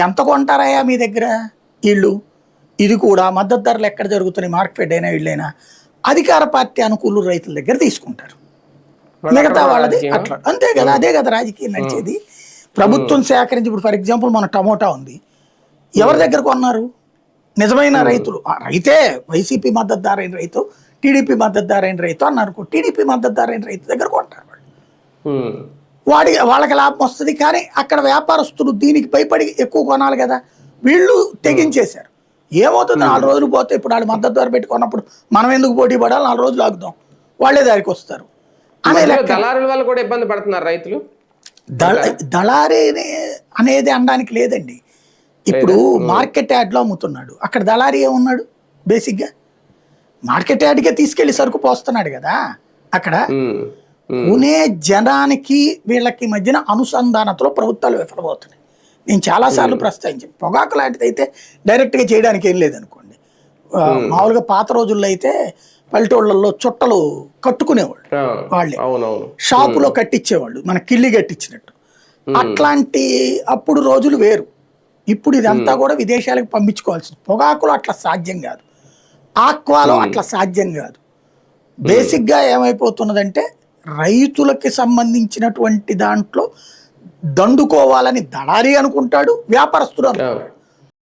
ఎంత కొంటారయ్యా మీ దగ్గర వీళ్ళు? ఇది కూడా మద్దతు ధరలు ఎక్కడ జరుగుతున్నాయి, మార్కెట్ అయినా వీళ్ళైనా అధికార పార్టీ అనుకూలు రైతుల దగ్గర తీసుకుంటారు, మిగతా వాళ్ళది అట్లా. అంతే కదా, అదే కదా రాజకీయం నడిచేది. ప్రభుత్వం సేకరించి, ఇప్పుడు ఫర్ ఎగ్జాంపుల్ మన టమోటా ఉంది, ఎవరి దగ్గర కొన్నారు? నిజమైన రైతులు, రైతే వైసీపీ మద్దతుదారైన రైతు, టీడీపీ మద్దతుదారైన రైతు అన్నారు. టీడీపీ మద్దతుదారైన రైతు దగ్గర కొంటారు వాళ్ళకి లాభం వస్తుంది. కానీ అక్కడ వ్యాపారస్తులు దీనికి భయపడి ఎక్కువ కొనాలి కదా, వీళ్ళు తెగించేశారు. ఏమవుతుంది, 4 రోజులు పోతే ఇప్పుడు వాళ్ళు మద్దతు ధర పెట్టుకున్నప్పుడు మనం ఎందుకు పోటీ పడాలి, 4 రోజులు ఆగుదాం, వాళ్ళే దారికి వస్తారు అనే దళారుల వల్ల కూడా ఇబ్బంది పడుతున్నారు రైతులు. దళారీ అనేది అనడానికి లేదండి. ఇప్పుడు మార్కెట్ యార్డ్లో అమ్ముతున్నాడు, అక్కడ దళారీ ఏమున్నాడు? బేసిక్గా మార్కెట్ యార్డ్కే తీసుకెళ్లి సరుకు పోస్తున్నాడు కదా. అక్కడ కొనే జనానికి వీళ్ళకి మధ్యన అనుసంధానతలో ప్రభుత్వాలు విఫలమవుతున్నాయి. నేను చాలాసార్లు ప్రస్తావించాను. పొగాకు లాంటిది అయితే డైరెక్ట్గా చేయడానికి ఏం లేదనుకోండి. మామూలుగా పాత రోజుల్లో అయితే పల్లెటూళ్ళల్లో చుట్టలు కట్టుకునేవాళ్ళు, వాళ్ళే షాపులో కట్టించేవాళ్ళు, మన కిల్లి కట్టించినట్టు. అట్లాంటి అప్పుడు రోజులు వేరు. ఇప్పుడు ఇదంతా కూడా విదేశాలకు పంపించుకోవాల్సింది. పొగాకులో అట్లా సాధ్యం కాదు, ఆక్వాలో అట్లా సాధ్యం కాదు. బేసిక్గా ఏమైపోతున్నదంటే రైతులకి సంబంధించినటువంటి దాంట్లో దండుకోవాలని దళారీ అనుకుంటాడు, వ్యాపారస్తుడు అనుకుంటాడు.